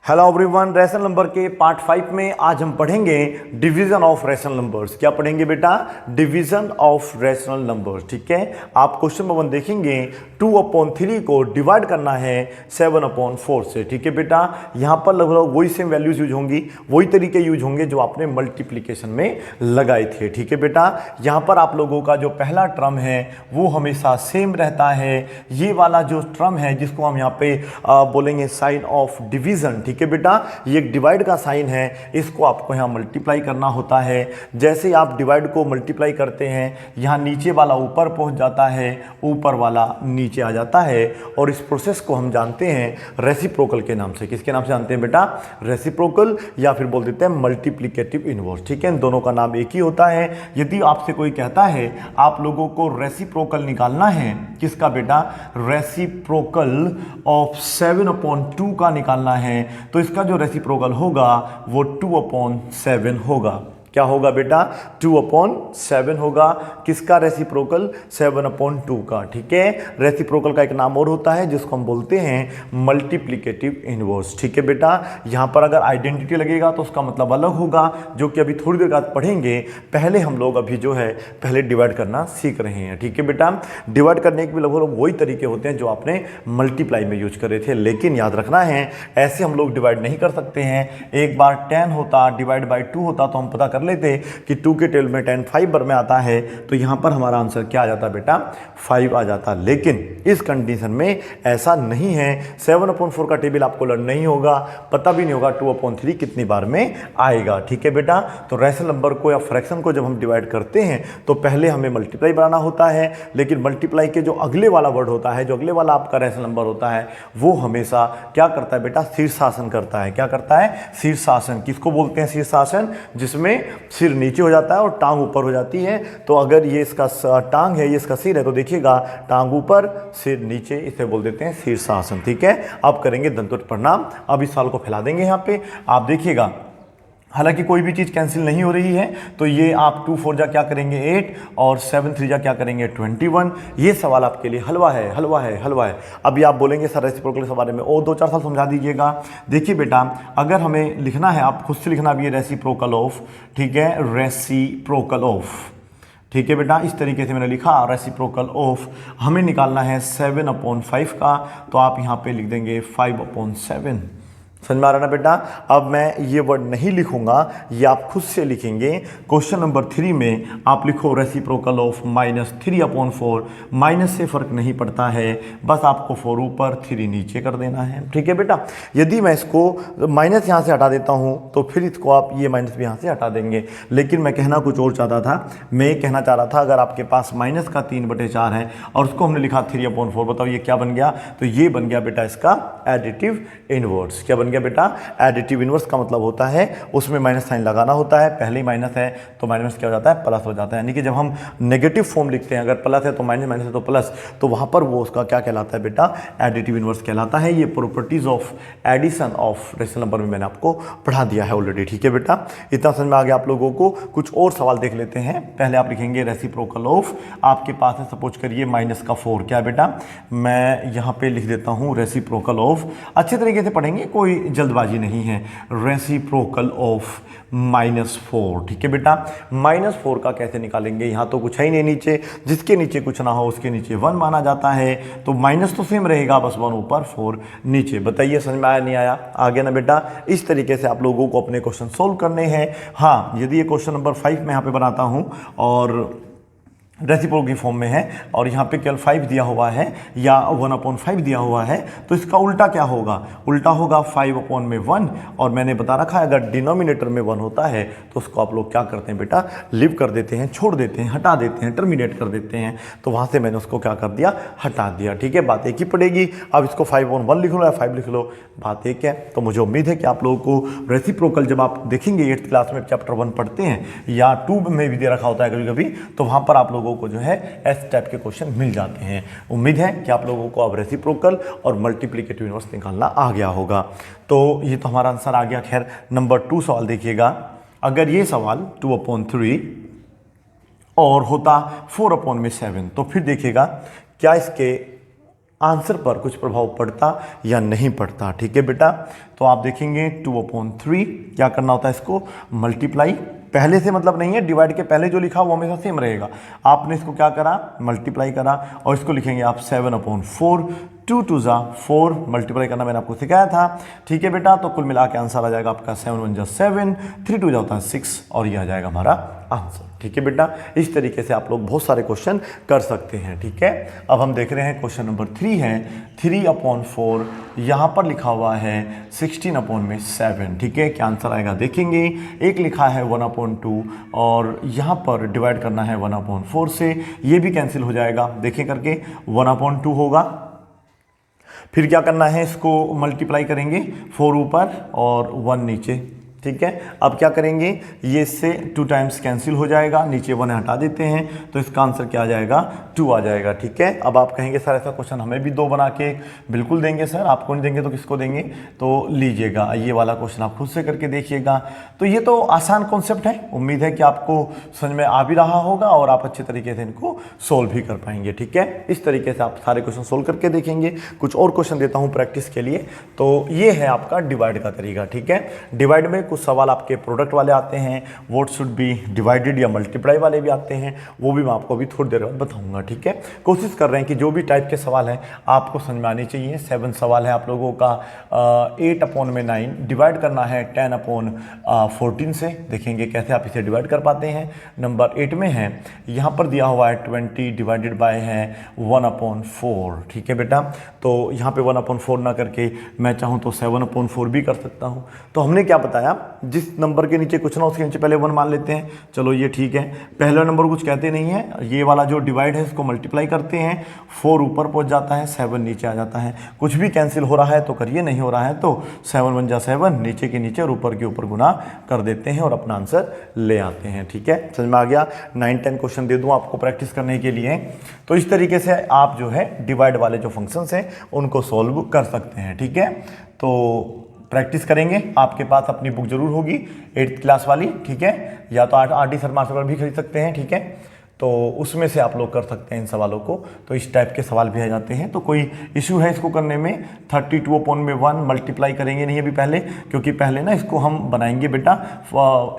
Hello everyone, rational number के part 5 में आज हम पढ़ेंगे डिवीजन ऑफ रैशनल नंबर्स। क्या पढ़ेंगे बेटा? Division of rational numbers. ठीक है, आप क्वेश्चन नंबर 1 देखेंगे 2/3 को डिवाइड करना है 7/4 से। ठीक है बेटा, यहाँ पर लगभग वही सेम वैल्यूज यूज होंगी, वही तरीके यूज होंगे जो आपने मल्टीप्लीकेशन में लगाए थे। ठीक है बेटा, यहाँ पर आप लोगों का जो पहला टर्म है वो हमेशा सेम रहता है। ये वाला जो टर्म है जिसको हम यहाँ पे बोलेंगे साइन ऑफ डिवीजन। ठीक है बेटा, ये एक डिवाइड का साइन है, इसको आपको यहाँ मल्टीप्लाई करना होता है। जैसे आप डिवाइड को मल्टीप्लाई करते हैं, यहाँ नीचे वाला ऊपर पहुंच जाता है, ऊपर वाला नीचे आ जाता है, और इस प्रोसेस को हम जानते हैं रेसिप्रोकल के नाम से। किसके नाम से जानते हैं बेटा? रेसिप्रोकल, या फिर बोल देते हैं मल्टीप्लिकेटिव इनवर्स। ठीक है, इन दोनों का नाम एक ही होता है। यदि आपसे कोई कहता है आप लोगों को रेसिप्रोकल निकालना है, किसका बेटा? रेसिप्रोकल ऑफ 7/2 का निकालना है, तो इसका जो रेसिप्रोकल होगा वो 2/7 होगा। क्या होगा बेटा? 2/7 होगा। किसका रेसिप्रोकल? 7/2 का। ठीक है, रेसिप्रोकल का एक नाम और होता है जिसको हम बोलते हैं मल्टीप्लिकेटिव इनवर्स। ठीक है बेटा, यहां पर अगर आइडेंटिटी लगेगा तो उसका मतलब अलग होगा, जो कि अभी थोड़ी देर बाद पढ़ेंगे। पहले हम लोग अभी जो है पहले डिवाइड करना सीख रहे हैं। ठीक है बेटा, डिवाइड करने के भी लगभग वही तरीके होते हैं जो आपने मल्टीप्लाई में यूज करे थे, लेकिन याद रखना है ऐसे हम लोग डिवाइड नहीं कर सकते हैं। एक बार 10 होता डिवाइड बाई 2 होता तो हम पता कर लेते कि 2 के टेबल में 10 5 बार में आता है, तो यहां पर हमारा आंसर क्या आ जाता बेटा? 5 आ जाता। लेकिन इस कंडीशन में ऐसा नहीं है। 7/4 का टेबल आपको लर्न नहीं होगा, पता भी नहीं होगा 2/3 कितनी बार में आएगा। ठीक है बेटा, तो रैशनल नंबर को या फ्रैक्शन को जब हम डिवाइड करते हैं तो पहले हमें मल्टीप्लाई बनाना होता है, लेकिन मल्टीप्लाई के जो अगले वाला वर्ड होता है, जो अगले वाला आपका रैशनल नंबर होता है, वो हमेशा क्या करता है बेटा? शीर्षासन करता है। क्या करता है? शीर्षासन। किसको बोलते हैं शीर्षासन? जिसमें सिर नीचे हो जाता है और टांग ऊपर हो जाती है। तो अगर ये इसका टांग है, ये इसका सिर है, तो देखिएगा टांग ऊपर सिर नीचे, इसे बोल देते हैं शीर्षासन। ठीक है, अब करेंगे दंतोत प्रणाम। अब इस साल को फैला देंगे यहाँ पे, आप देखिएगा। हालांकि कोई भी चीज़ कैंसिल नहीं हो रही है, तो ये आप 2 4 जा क्या करेंगे 8 और 7 3 जा क्या करेंगे 21। ये सवाल आपके लिए हलवा है, हलवा है, हलवा है। अभी आप बोलेंगे सर रेसिप्रोकल के बारे में और 2 4 साल समझा दीजिएगा। देखिए बेटा, अगर हमें लिखना है, आप खुद से लिखना भी है रेसिप्रोकल ऑफ। ठीक है, रेसिप्रोकल ऑफ। ठीक है बेटा, इस तरीके से मैंने लिखा रेसिप्रोकल ऑफ। हमें निकालना है 7/5 का, तो आप यहाँ पे लिख देंगे 5/7। समझ में आ रहा ना बेटा? अब मैं ये वर्ड नहीं लिखूंगा, ये आप खुद से लिखेंगे। क्वेश्चन नंबर 3 में आप लिखो रेसिप्रोकल ऑफ -3/4। माइनस से फर्क नहीं पड़ता है, बस आपको 4 ऊपर 3 नीचे कर देना है। ठीक है बेटा, यदि मैं इसको माइनस यहाँ से हटा देता हूँ तो फिर इसको आप ये माइनस भी यहाँ से हटा देंगे, लेकिन मैं कहना कुछ और चाहता था। मैं कहना चाह रहा था अगर आपके पास माइनस का 3/4 है और उसको हमने लिखा 3/4, बताओ ये क्या बन गया? तो ये बन गया बेटा इसका एडिटिव इनवर्स। क्या बन गया बेटा? एडिटिव इनवर्स का मतलब होता है उसमें माइनस साइन लगाना होता है। पहले ही माइनस है तो माइनस क्या हो जाता है? प्लस हो जाता है। यानी कि जब हम नेगेटिव फॉर्म लिखते हैं, अगर प्लस है तो माइनस, माइनस है तो प्लस, तो वहां पर वो उसका क्या कहलाता है बेटा? एडिटिव इनवर्स कहलाता है। ये properties of addition of rational number में मैंने आपको पढ़ा दिया है ऑलरेडी। ठीक है बेटा, इतना समझ में आ गया आप लोगों को। कुछ और सवाल देख लेते हैं। पहले आप लिखेंगे रेसिप्रोकल ऑफ, आपके पास है सपोज करिए -4। क्या बेटा? मैं यहां पे लिख देता हूं रेसिप्रोकल ऑफ। अच्छे तरीके से पढ़ेंगे, कोई जल्दबाजी नहीं है। Reciprocal of -4। ठीक है बेटा, -4 का कैसे निकालेंगे? यहां तो कुछ है ही नहीं नीचे, जिसके नीचे कुछ ना हो उसके नीचे 1 माना जाता है, तो माइनस तो सेम रहेगा, बस 1 ऊपर 4 नीचे। बताइए समझ में आया नहीं आया? आ गया ना बेटा? इस तरीके से आप लोगों को अपने क्वेश्चन सोल्व करने हैं। हाँ, यदि ये क्वेश्चन नंबर 5 में यहाँ पे बनाता हूं और रेसिप्रोकल की फॉर्म में है और यहाँ पे केवल 5 दिया हुआ है या 1/5 दिया हुआ है, तो इसका उल्टा क्या होगा? उल्टा होगा 5/1, और मैंने बता रखा है अगर डिनोमिनेटर में 1 होता है तो उसको आप लोग क्या करते हैं बेटा? लिव कर देते हैं, छोड़ देते हैं, हटा देते हैं, टर्मिनेट कर देते हैं। तो वहाँ से मैंने उसको क्या कर दिया? हटा दिया। ठीक है, बात एक ही पड़ेगी। अब इसको 5/1 लिख लो या 5 लिख लो, बात एक है। तो मुझे उम्मीद है कि आप लोगों को रेसिप्रोकल जब आप देखेंगे 8th क्लास में चैप्टर 1 पढ़ते हैं या 2 में भी दे रखा होता है कभी कभी, तो वहाँ पर आप लोग को जो है इस टाइप के क्वेश्चन मिल जाते हैं। उम्मीद है कि आप लोगों को अब रेसिप्रोकल और मल्टीप्लिकेटिव इनवर्स निकालना आ गया होगा। तो ये तो हमारा आंसर आ गया। खैर, नंबर 2 सवाल देखिएगा। अगर ये सवाल 2/3 और होता 4/7, तो फिर देखिएगा क्या इसके आंसर पर कुछ प्रभाव पड़ता या नहीं पड़ता। ठीक है बेटा, तो आप देखेंगे 2/3 क्या करना होता है, इसको मल्टीप्लाई, पहले से मतलब नहीं है, डिवाइड के पहले जो लिखा वो हमेशा सेम रहेगा। आपने इसको क्या करा, मल्टीप्लाई करा, और इसको लिखेंगे आप 7/4, 2 2 जा 4, मल्टीप्लाई करना मैंने आपको सिखाया था। ठीक है बेटा, तो कुल मिला के आंसर आ जाएगा आपका 7 1 जा 7, 3 2 जा होता है 6, और ये आ जाएगा हमारा आंसर। ठीक है बेटा, इस तरीके से आप लोग बहुत सारे क्वेश्चन कर सकते हैं। ठीक है, अब हम देख रहे हैं क्वेश्चन नंबर 3 है 3/4, यहाँ पर लिखा हुआ है 16/7। ठीक है, क्या आंसर आएगा देखेंगे। एक लिखा है 1/2 और यहाँ पर डिवाइड करना है 1/4 से, ये भी कैंसिल हो जाएगा, देखें करके 1/2 होगा। फिर क्या करना है, इसको मल्टीप्लाई करेंगे, 4 ऊपर और 1 नीचे। ठीक है, अब क्या करेंगे, ये से 2 टाइम्स कैंसिल हो जाएगा, नीचे 1 हटा देते हैं, तो इसका आंसर क्या आ जाएगा, 2 आ जाएगा। ठीक है, अब आप कहेंगे सर ऐसा क्वेश्चन हमें भी 2 बना के, बिल्कुल देंगे सर, आपको नहीं देंगे तो किसको देंगे, तो लीजिएगा ये वाला क्वेश्चन आप खुद से करके देखिएगा। तो ये तो आसान कॉन्सेप्ट है, उम्मीद है कि आपको समझ में आ भी रहा होगा और आप अच्छे तरीके से इनको सोल्व भी कर पाएंगे। ठीक है, इस तरीके से आप सारे क्वेश्चन सोल्व करके देखेंगे। कुछ और क्वेश्चन देता हूँ प्रैक्टिस के लिए। तो ये है आपका डिवाइड का तरीका। ठीक है, डिवाइड में कुछ सवाल आपके प्रोडक्ट वाले आते हैं, व्हाट शुड बी डिवाइडेड या मल्टीप्लाई वाले भी आते हैं, वो भी मैं आपको अभी थोड़ी देर बाद बताऊंगा। ठीक है, कोशिश कर रहे हैं कि जो भी टाइप के सवाल हैं आपको समझ में आने चाहिए। 7 सवाल है आप लोगों का, 8/9 डिवाइड करना है 10/14 से, देखेंगे कैसे आप इसे डिवाइड कर पाते हैं। नंबर 8 में है, यहाँ पर दिया हुआ है 20 डिवाइडेड बाय है 1/4। ठीक है बेटा, तो यहाँ पे 1/4 ना करके मैं चाहूँ तो 7/4 भी कर सकता हूँ। तो हमने क्या बताया, जिस नंबर के नीचे कुछ ना उसके नीचे पहले 1 मान लेते हैं, चलो ये ठीक है। पहला नंबर कुछ कहते नहीं है, ये वाला जो डिवाइड है इसको मल्टीप्लाई करते हैं, 4 ऊपर पहुंच जाता है, 7 नीचे आ जाता है। कुछ भी कैंसिल हो रहा है तो करिए, नहीं हो रहा है तो 7 1 जा 7, नीचे के नीचे और ऊपर के ऊपर गुना कर देते हैं और अपना आंसर ले आते हैं। ठीक है, समझ में आ गया। 9-10 क्वेश्चन दे दूँ आपको प्रैक्टिस करने के लिए, तो इस तरीके से आप जो है डिवाइड वाले जो फंक्शंस हैं उनको सॉल्व कर सकते हैं। ठीक है, तो प्रैक्टिस करेंगे, आपके पास अपनी बुक जरूर होगी 8th क्लास वाली। ठीक है, या तो RD शर्मा से भी खरीद सकते हैं। ठीक है, तो उसमें से आप लोग कर सकते हैं इन सवालों को। तो इस टाइप के सवाल भी आ जाते हैं, तो कोई इशू है इसको करने में। 32/1 मल्टीप्लाई करेंगे नहीं अभी पहले, क्योंकि पहले ना इसको हम बनाएंगे बेटा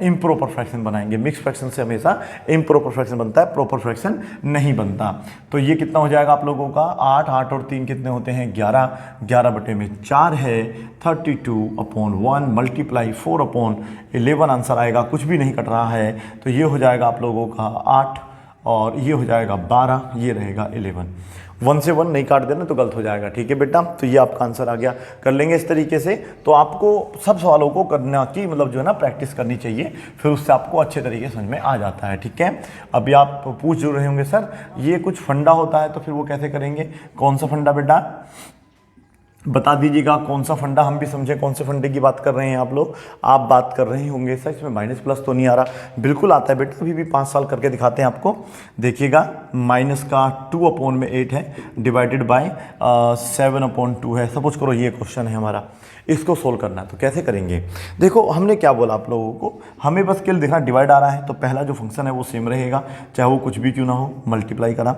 इम्प्रॉपर फ्रैक्शन बनाएंगे। मिक्स फ्रैक्शन से हमेशा इम्प्रॉपर फ्रैक्शन बनता है, प्रॉपर फ्रैक्शन नहीं बनता। तो ये कितना हो जाएगा आप लोगों का, 8 8 और 3 कितने होते हैं, 11, 11/4 है। 32/1 मल्टीप्लाई 4/11 आंसर आएगा, कुछ भी नहीं कट रहा है, तो ये हो जाएगा आप लोगों का 8 और ये हो जाएगा 12, ये रहेगा 11। 1 से 1 नहीं काट देना तो गलत हो जाएगा। ठीक है बेटा, तो ये आपका आंसर आ गया। कर लेंगे इस तरीके से, तो आपको सब सवालों को करना की मतलब जो है ना प्रैक्टिस करनी चाहिए, फिर उससे आपको अच्छे तरीके से समझ में आ जाता है। ठीक है, अभी आप पूछ जरूर रहे होंगे सर ये कुछ फंडा होता है तो फिर वो कैसे करेंगे, कौन सा फंडा बेटा बता दीजिएगा, कौन सा फंडा, हम भी समझे कौन से फंडे की बात कर रहे हैं आप लोग। आप बात कर रहे होंगे सर इसमें माइनस प्लस तो नहीं आ रहा, बिल्कुल आता है बेटा, अभी भी 5 साल करके दिखाते हैं आपको। देखिएगा माइनस का 2/8 है, डिवाइडेड बाय 7/2 है। सपोज करो ये क्वेश्चन है हमारा, इसको सोल्व करना है, तो कैसे करेंगे। देखो हमने क्या बोला आप लोगों को, हमें बस केवल देखना डिवाइड आ रहा है तो पहला जो फंक्शन है वो सेम रहेगा, चाहे वो कुछ भी क्यों ना हो। मल्टीप्लाई करा,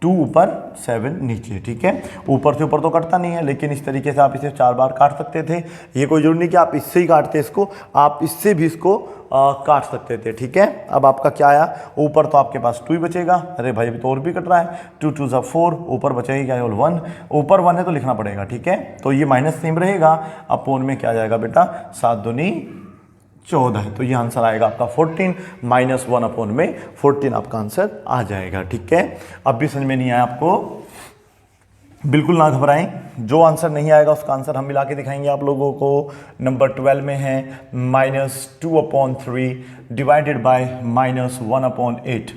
2 ऊपर 7 नीचे। ठीक है, ऊपर से ऊपर तो कटता नहीं है, लेकिन इस तरीके से आप इसे 4 बार काट सकते थे। ये कोई जरूरी नहीं कि आप इससे ही काटते इसको, आप इससे भी इसको काट सकते थे। ठीक है, अब आपका क्या आया, ऊपर तो आपके पास 2 ही बचेगा, अरे भाई अभी तो और भी कट रहा है, 2 2 जा 4, ऊपर बचेगा क्या, 1, ऊपर 1 है तो लिखना पड़ेगा। ठीक है, तो ये माइनस सेम रहेगा, अपोन में क्या जाएगा बेटा, 7 दूनी 14 है, तो ये आंसर आएगा आपका 14, -1/14 आपका आंसर आ जाएगा। ठीक है, अब भी समझ में नहीं आया आपको, बिल्कुल ना घबराएं, जो आंसर नहीं आएगा उसका आंसर हम मिला के दिखाएंगे आप लोगों को। नंबर 12 में है -2/3 डिवाइडेड बाय -1/8।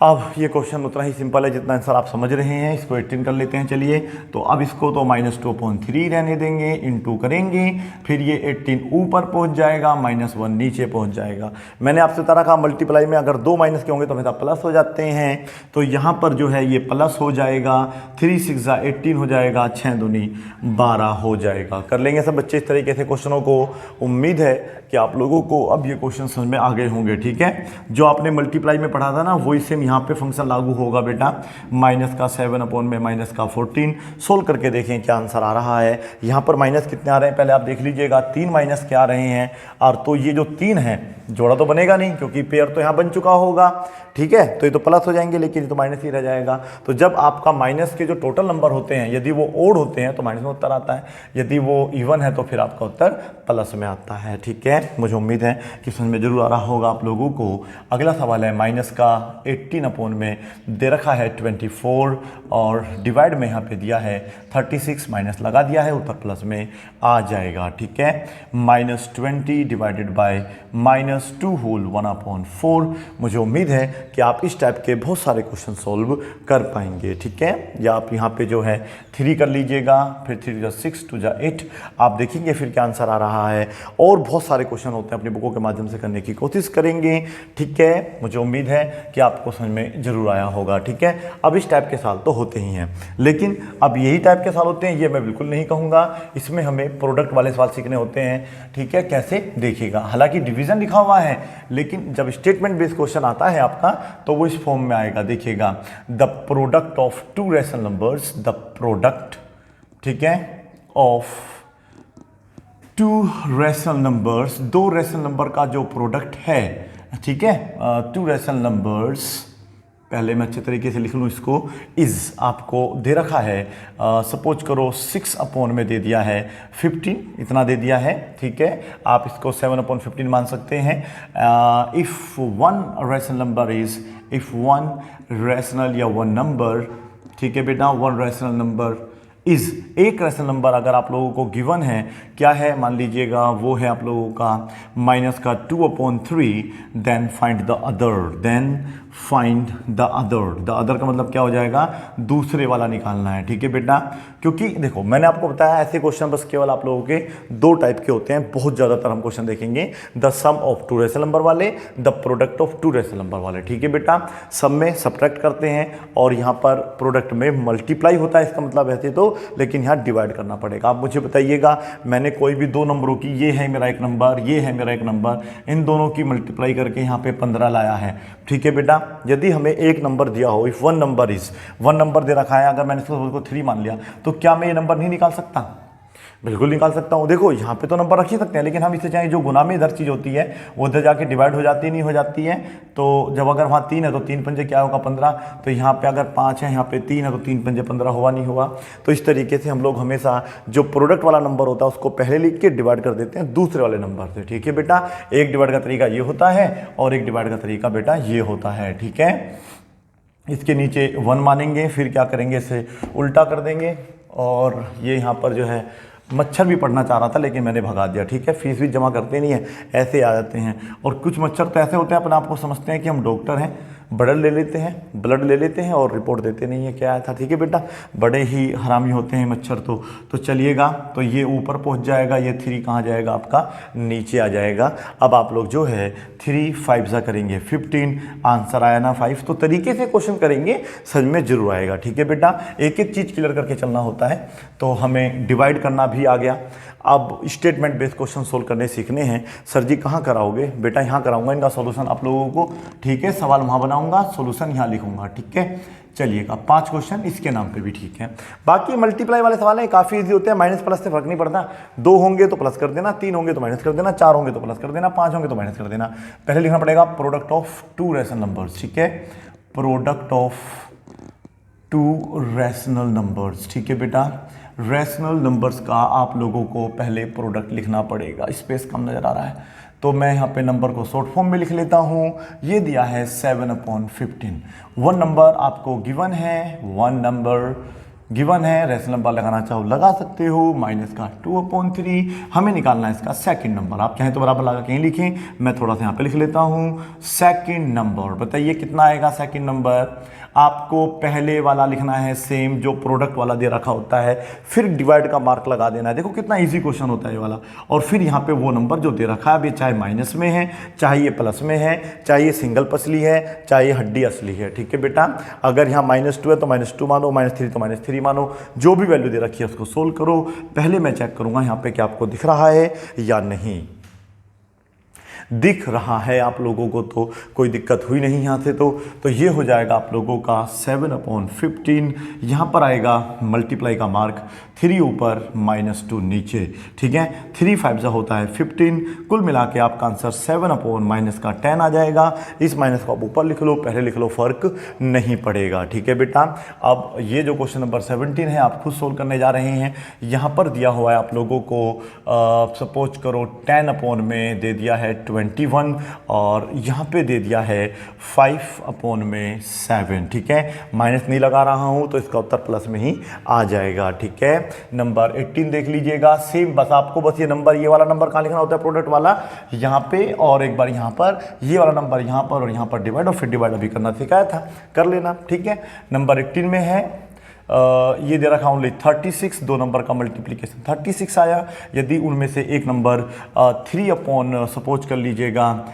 अब ये क्वेश्चन उतना ही सिंपल है जितना आंसर आप समझ रहे हैं, इसको 18 कर लेते हैं। चलिए, तो अब इसको तो -2/3 रहने देंगे, इनटू करेंगे, फिर ये 18 ऊपर पहुंच जाएगा, -1 नीचे पहुंच जाएगा। मैंने आपसे तरह कहा मल्टीप्लाई में अगर 2 माइनस के होंगे तो हमेशा प्लस हो जाते हैं, तो यहाँ पर जो है ये प्लस हो जाएगा, 3 6 जा 18 हो जाएगा, 6 दूनी 12 हो जाएगा। कर लेंगे सब बच्चे इस तरीके से क्वेश्चनों को। उम्मीद है कि आप लोगों को अब ये क्वेश्चन समझ में आ गए होंगे। ठीक है, जो आपने मल्टीप्लाई में पढ़ा था ना वही सेम यहाँ पे फंक्शन लागू होगा बेटा, माइनस का 7 अपॉन में माइनस का 14। सोल्व करके देखें क्या आंसर आ रहा है। यहाँ पर माइनस कितने आ रहे हैं पहले आप देख लीजिएगा, 3 माइनस के आ रहे हैं। और तो ये जो 3 है जोड़ा तो बनेगा नहीं क्योंकि पेयर तो यहाँ बन चुका होगा, ठीक है, तो ये तो प्लस हो जाएंगे लेकिन ये तो माइनस ही रह जाएगा। तो जब आपका माइनस के जो टोटल नंबर होते हैं यदि वो ओड होते हैं तो माइनस में उत्तर आता है, यदि वो इवन है तो फिर आपका उत्तर प्लस में आता है, ठीक है। मुझे उम्मीद है कि समझ में जरूर आ रहा होगा आप लोगों को। अगला सवाल है माइनस का 18 अपॉन में दे रखा है 24 और डिवाइड में यहाँ पे दिया है 36, माइनस लगा दिया है, उत्तर प्लस में आ जाएगा, ठीक है। -20 डिवाइडेड बाय -2 होल 1/4। मुझे उम्मीद है कि आप इस टाइप के बहुत सारे क्वेश्चन सॉल्व कर पाएंगे, ठीक है। या आप यहाँ पे जो है 3 कर लीजिएगा, फिर 3 × 6 2 × 8, आप देखेंगे फिर क्या आंसर आ रहा है। और बहुत सारे क्वेश्चन होते हैं, अपनी बुकों के माध्यम से करने की कोशिश करेंगे, ठीक है। मुझे उम्मीद है कि आपको समझ में जरूर आया होगा, ठीक है। अब इस टाइप के सवाल तो होते ही हैं, लेकिन अब यही टाइप के सवाल होते हैं ये मैं बिल्कुल नहीं कहूँगा। इसमें हमें प्रोडक्ट वाले सवाल सीखने होते हैं, ठीक है। कैसे देखिएगा, हालांकि डिवीजन लिखा हुआ है लेकिन जब स्टेटमेंट बेस्ड क्वेश्चन आता है आपका तो वो इस फॉर्म में आएगा। देखिएगा, the product of 2 rational numbers, the product, ठीक है, of 2 rational numbers, 2 rational number का जो प्रोडक्ट है, ठीक है, 2 रैशनल नंबर्स, पहले मैं अच्छे तरीके से लिख लूँ इसको, इज़ आपको दे रखा है, सपोज करो 6 अपॉन में दे दिया है 15, इतना दे दिया है, ठीक है। आप इसको 7/15 मान सकते हैं। If one rational number is, if one rational या वन नंबर, ठीक है बेटा, वन रैशनल नंबर इज़, एक रैशनल नंबर अगर आप लोगों को गिवन है, क्या है मान लीजिएगा, वो है आप लोगों का माइनस का 2/3, then find the other, then find the other. The other का मतलब क्या हो जाएगा, दूसरे वाला निकालना है, ठीक है बेटा। क्योंकि देखो मैंने आपको बताया ऐसे क्वेश्चन बस केवल आप लोगों के 2 टाइप के होते हैं, बहुत ज़्यादातर हम क्वेश्चन देखेंगे the sum of 2 rational number वाले, the product of 2 rational number वाले, ठीक है बेटा। सम में सब्ट्रैक्ट करते हैं और यहाँ पर प्रोडक्ट में मल्टीप्लाई होता है, इसका मतलब ऐसे तो, लेकिन यहाँ डिवाइड करना पड़ेगा। आप मुझे बताइएगा, मैंने कोई भी 2 नंबरों की, ये है मेरा एक नंबर, ये है मेरा एक नंबर, इन दोनों की मल्टीप्लाई करके यहाँ पे 15 लाया है, ठीक है बेटा। यदि हमें एक नंबर दिया हो, if one number is, one number दे रखा है, अगर मैंने इसको 3 मान लिया तो क्या मैं ये नंबर नहीं निकाल सकता? बिल्कुल निकाल सकता हूँ। देखो यहाँ पे तो नंबर रख ही सकते हैं, लेकिन हम इसे चाहे जो गुना में इधर चीज़ होती है वो उधर जाके डिवाइड हो जाती है, नहीं हो जाती है। तो जब अगर वहाँ 3 है तो 3 पंजे क्या होगा 15, तो यहाँ पे अगर 5 है, यहाँ पे 3 है तो 3 पंजे 15 हुआ, नहीं हुआ। तो इस तरीके से हम लोग हमेशा जो प्रोडक्ट वाला नंबर होता है उसको पहले लिख के डिवाइड कर देते हैं दूसरे वाले नंबर से, ठीक है बेटा। एक डिवाइड का तरीका ये होता है और एक डिवाइड का तरीका बेटा ये होता है, ठीक है। इसके नीचे 1 मानेंगे, फिर क्या करेंगे, इसे उल्टा कर देंगे। और ये यहाँ पर जो है मच्छर भी पढ़ना चाह रहा था लेकिन मैंने भगा दिया, ठीक है। फीस भी जमा करते नहीं है, ऐसे आ जाते हैं। और कुछ मच्छर तो ऐसे होते हैं अपने आप को समझते हैं कि हम डॉक्टर हैं, ब्लड ले लेते हैं और रिपोर्ट देते नहीं है क्या आया था, ठीक है बेटा। बड़े ही हरामी होते हैं मच्छर तो चलिएगा, तो ये ऊपर पहुंच जाएगा, ये 3 कहाँ जाएगा आपका, नीचे आ जाएगा। अब आप लोग जो है 3 5 सा करेंगे 15, आंसर आया ना 5। तो तरीके से क्वेश्चन करेंगे, समझ में जरूर आएगा, ठीक है बेटा। एक एक चीज़ क्लियर करके चलना होता है। तो हमें डिवाइड करना भी आ गया। अब स्टेटमेंट बेस्ड क्वेश्चन सोल्व करने सीखने हैं। सर जी कहाँ कराओगे? बेटा यहाँ कराऊंगा इनका सॉल्यूशन आप लोगों को, ठीक है। सवाल वहाँ बनाऊंगा, सॉल्यूशन यहाँ लिखूंगा, ठीक है। चलिएगा 5 क्वेश्चन इसके नाम पे भी, ठीक है। बाकी मल्टीप्लाई वाले सवाल हैं, काफ़ी इजी होते हैं, माइनस प्लस से फर्क नहीं पड़ता। 2 होंगे तो प्लस कर देना, 3 होंगे तो माइनस कर देना, 4 होंगे तो प्लस कर देना, 5 होंगे तो माइनस कर देना। पहले लिखना पड़ेगा प्रोडक्ट ऑफ 2 रैशनल नंबर्स, ठीक है। प्रोडक्ट ऑफ 2 रैशनल नंबर्स, ठीक है बेटा। रैशनल नंबर्स का आप लोगों को पहले प्रोडक्ट लिखना पड़ेगा। स्पेस कम नज़र आ रहा है तो मैं यहाँ पे नंबर को शॉर्ट फॉर्म में लिख लेता हूँ। ये दिया है 7/15। 1 नंबर आपको गिवन है, 1 नंबर गिवन है, रैशनल नंबर लगाना चाहो लगा सकते हो, माइनस का 2/3। हमें निकालना है इसका सेकंड नंबर। आप चाहें तो बराबर लगा के ही लिखें, मैं थोड़ा सा यहाँ पे लिख लेता हूँ। सेकंड नंबर बताइए कितना आएगा सेकंड नंबर। आपको पहले वाला लिखना है सेम जो प्रोडक्ट वाला दे रखा होता है, फिर डिवाइड का मार्क लगा देना है। देखो कितना इजी क्वेश्चन होता है ये वाला। और फिर यहाँ पे वो नंबर जो दे रखा है, चाहे माइनस में है, चाहे ये प्लस में है, चाहे ये सिंगल पसली है, चाहे ये हड्डी असली है, ठीक है बेटा। अगर यहाँ -2 है तो -2 मानो, -3 तो -3 मानो, जो भी वैल्यू दे रखी है उसको सोल्व करो। पहले मैं चेक करूँगा यहाँ पे क्या आपको दिख रहा है या नहीं। दिख रहा है आप लोगों को, तो कोई दिक्कत हुई नहीं यहाँ से। तो ये हो जाएगा आप लोगों का 7/15। यहाँ पर आएगा मल्टीप्लाई का मार्क, 3 ऊपर -2 नीचे, ठीक है। 3 5 होता है 15, कुल मिला के आपका आंसर 7/-10 आ जाएगा। इस माइनस को आप ऊपर लिख लो, पहले लिख लो, फर्क नहीं पड़ेगा, ठीक है बेटा। अब ये जो क्वेश्चन नंबर 17 है आप खुद सोल्व करने जा रहे हैं। यहाँ पर दिया हुआ है आप लोगों को सपोज करो 10 में दे दिया है 21 और यहाँ पे दे दिया है 5/7, ठीक है। माइनस नहीं लगा रहा हूँ तो इसका उत्तर प्लस में ही आ जाएगा, ठीक है। नंबर 18 देख लीजिएगा, सेम बस आपको बस ये नंबर, ये वाला नंबर कहाँ लिखना होता है, प्रोडक्ट वाला यहाँ पे, और एक बार यहाँ पर ये वाला नंबर यहाँ पर और यहाँ पर डिवाइड, और फिर डिवाइड अभी करना सिखाया था, कर लेना, ठीक है। नंबर 18 में है ये दे रखा ओनली 36, 2 नंबर का मल्टीप्लिकेशन 36 आया। यदि उनमें से एक नंबर 3 सपोज कर लीजिएगा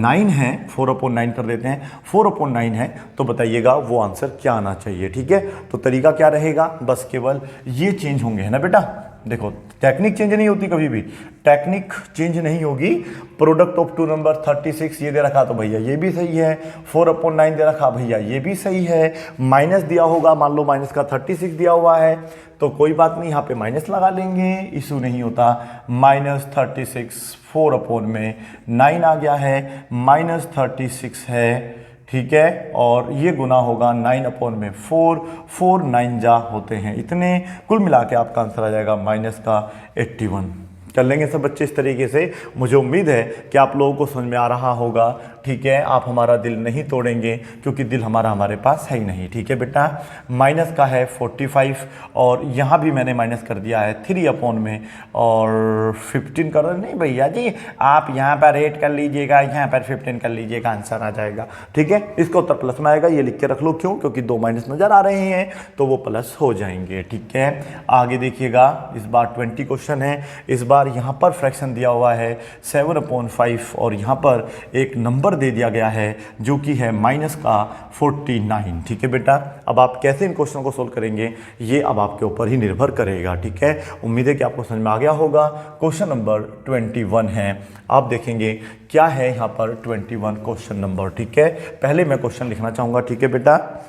9 है, 4/9 कर देते हैं, 4/9 है, तो बताइएगा वो आंसर क्या आना चाहिए, ठीक है। तो तरीका क्या रहेगा, बस केवल ये चेंज होंगे, है ना बेटा। देखो टेक्निक चेंज नहीं होती कभी भी, टेक्निक चेंज नहीं होगी। प्रोडक्ट ऑफ 2 नंबर 36 ये दे रखा तो भैया ये भी सही है, 4/9 दे रखा भैया ये भी सही है, माइनस दिया होगा, मान लो माइनस का 36 दिया हुआ है तो कोई बात नहीं, यहाँ पे माइनस लगा लेंगे, इशू नहीं होता। -36 4/9 आ गया है, -36 है, ठीक है, और ये गुना होगा 9/4, 4 9 जा होते हैं इतने, कुल मिला के आपका आंसर आ जाएगा -81। कर लेंगे सब बच्चे इस तरीके से। मुझे उम्मीद है कि आप लोगों को समझ में आ रहा होगा, ठीक है। आप हमारा दिल नहीं तोड़ेंगे क्योंकि दिल हमारे पास है ही नहीं, ठीक है बेटा। माइनस का है 45 और यहाँ भी मैंने माइनस कर दिया है 3 में और 15 कर नहीं भैया जी, आप यहाँ पर 8 कर लीजिएगा, यहाँ पर 15 कर लीजिएगा, आंसर आ जाएगा, ठीक है। इसका उत्तर प्लस में आएगा, ये लिख के रख लो, क्यों, क्योंकि 2 माइनस नजर आ रहे हैं तो वो प्लस हो जाएंगे, ठीक है। आगे देखिएगा, इस बार 20 क्वेश्चन है। इस बार यहाँ पर फ्रैक्शन दिया हुआ है 7/5 और यहाँ पर एक नंबर दे दिया गया है जो कि है -49, ठीक है बेटा। अब आप कैसे इन क्वेश्चन को सोल्व करेंगे ये अब आपके ऊपर ही निर्भर करेगा, ठीक है। उम्मीद है कि आपको समझ में आ गया होगा। क्वेश्चन नंबर 21 है, आप देखेंगे क्या है यहाँ पर 21 क्वेश्चन नंबर, ठीक है। पहले मैं क्वेश्चन लिखना चाहूंगा, ठीक है बेटा।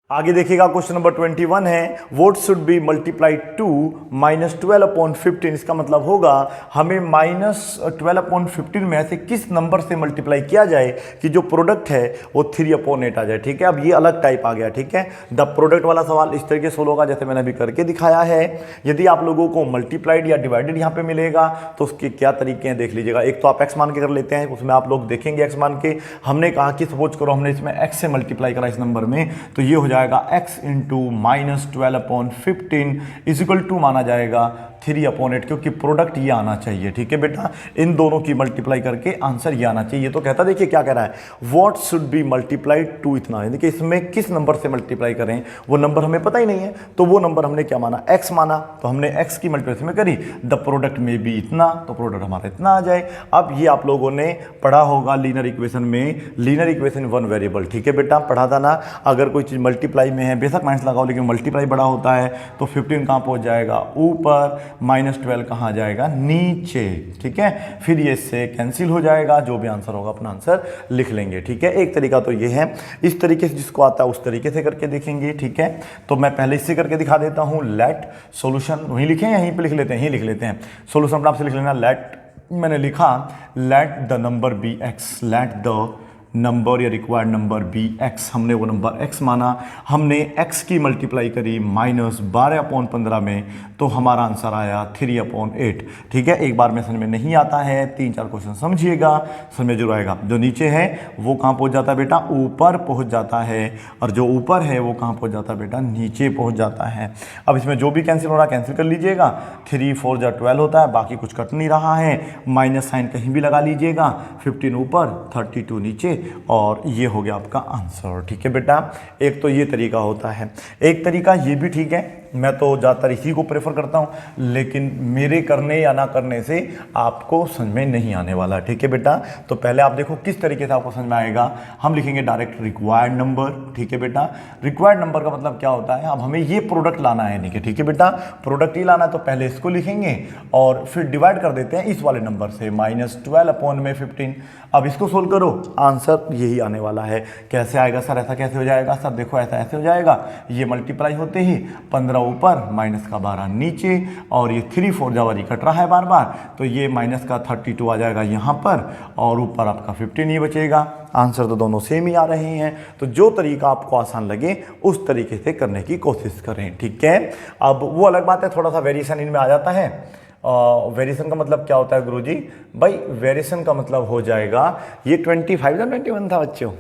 आगे देखिएगा, क्वेश्चन नंबर 21 है, what should be multiplied to -12/15। इसका मतलब होगा हमें -12/15 में से किस नंबर से मल्टीप्लाई किया जाए कि जो प्रोडक्ट है वो 3/8 आ जाए, ठीक है। अब ये अलग टाइप आ गया, ठीक है। द प्रोडक्ट वाला सवाल इस तरीके से होगा जैसे मैंने अभी करके दिखाया है। यदि आप लोगों को मल्टीप्लाइड या डिवाइडेड यहाँ पे मिलेगा तो उसके क्या तरीके हैं देख लीजिएगा। एक तो आप एक्स मान के कर लेते हैं, उसमें आप लोग देखेंगे एक्स मान के। हमने कहा कि सपोज करो हमने इसमें एक्स से मल्टीप्लाई करा इस नंबर में, तो ये हो जाएगा x into -12/15 is equal to माना जाएगा 3/8, क्योंकि प्रोडक्ट ये आना चाहिए, ठीक है बेटा। इन दोनों की मल्टीप्लाई करके आंसर ये आना चाहिए। तो कहता देखिए क्या कह रहा है, what should be multiplied to इतना, यानी कि इसमें किस नंबर से मल्टीप्लाई करें, वो नंबर हमें पता ही नहीं है। तो वो नंबर हमने क्या माना, x माना, तो हमने x की मल्टीप्लिकेशन में करी, द प्रोडक्ट में भी इतना, तो प्रोडक्ट हमारा इतना आ जाए। अब ये आप लोगों ने पढ़ा होगा लीनियर इक्वेशन में, लीनियर इक्वेशन 1 वेरिएबल, ठीक है बेटा, पढ़ा था ना। अगर कोई चीज़ मल्टीप्लाई में है, बेशक माइनस लगाओ लेकिन मल्टीप्लाई बड़ा होता है, तो 15 कहाँ पहुँच जाएगा, ऊपर, -12 कहाँ जाएगा, नीचे, ठीक है। फिर ये इससे कैंसिल हो जाएगा, जो भी आंसर होगा अपना आंसर लिख लेंगे, ठीक है। एक तरीका तो ये है, इस तरीके से जिसको आता है उस तरीके से करके देखेंगे, ठीक है। तो मैं पहले इससे करके दिखा देता हूँ। लेट सोल्यूशन वहीं लिखें, यहीं पे लिख लेते हैं, यहीं लिख लेते हैं। सोल्यूशन अपने आप से लिख लेना। लेट, मैंने लिखा let the number be X, let the number या रिक्वायर्ड नंबर बी एक्स, हमने वो नंबर एक्स माना, हमने एक्स की मल्टीप्लाई करी -12/15 में, तो हमारा आंसर आया 3/8, ठीक है। एक बार में समझ में नहीं आता है, 3-4 क्वेश्चन समझिएगा, समझ में जरूर आएगा। जो नीचे है वो कहाँ पहुँच जाता है बेटा, ऊपर पहुँच जाता है, और जो ऊपर है वो कहाँ पहुँच जाता है बेटा, नीचे पहुँच जाता है। अब इसमें जो भी कैंसिल हो रहा है कैंसिल कर लीजिएगा, 3 4 जा 12 होता है, बाकी कुछ कट नहीं रहा है, माइनस साइन कहीं भी लगा लीजिएगा, 15 ऊपर 32 नीचे, और ये हो गया आपका आंसर, ठीक है बेटा। एक तो ये तरीका होता है। एक तरीका ये भी ठीक है, मैं तो ज़्यादातर इसी को प्रेफर करता हूँ, लेकिन मेरे करने या ना करने से आपको समझ में नहीं आने वाला, ठीक है बेटा। तो पहले आप देखो किस तरीके से आपको समझ में आएगा। हम लिखेंगे डायरेक्ट रिक्वायर्ड नंबर, ठीक है बेटा। रिक्वायर्ड नंबर का मतलब क्या होता है, अब हमें ये प्रोडक्ट लाना है, नहीं ठीक है बेटा, प्रोडक्ट ही लाना है, तो पहले इसको लिखेंगे और फिर डिवाइड कर देते हैं इस वाले नंबर से, -12/15। अब इसको सोल्व करो, आंसर यही आने वाला है। कैसे आएगा सर, ऐसा कैसे हो जाएगा सर, देखो ऐसा ऐसे हो जाएगा, ये मल्टीप्लाई होते ही 15 ऊपर -12 नीचे, और ये 3 4 जावरी कट रहा है बार बार, तो ये -32 आ जाएगा यहाँ पर, और ऊपर आपका 15 ही बचेगा। आंसर तो दोनों सेम ही आ रहे हैं। तो जो तरीका आपको आसान लगे उस तरीके से करने की कोशिश करें, ठीक है। अब वो अलग बात है, थोड़ा सा वेरिएशन इनमें आ जाता है। वेरिएशन का मतलब क्या होता है गुरुजी? भाई वेरिएशन का मतलब हो जाएगा, ये 25 था 21 था बच्चों,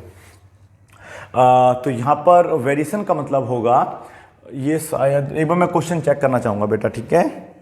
तो यहाँ पर वेरिएशन का मतलब होगा, ये शायद एक बार मैं क्वेश्चन चेक करना चाहूँगा बेटा, ठीक है।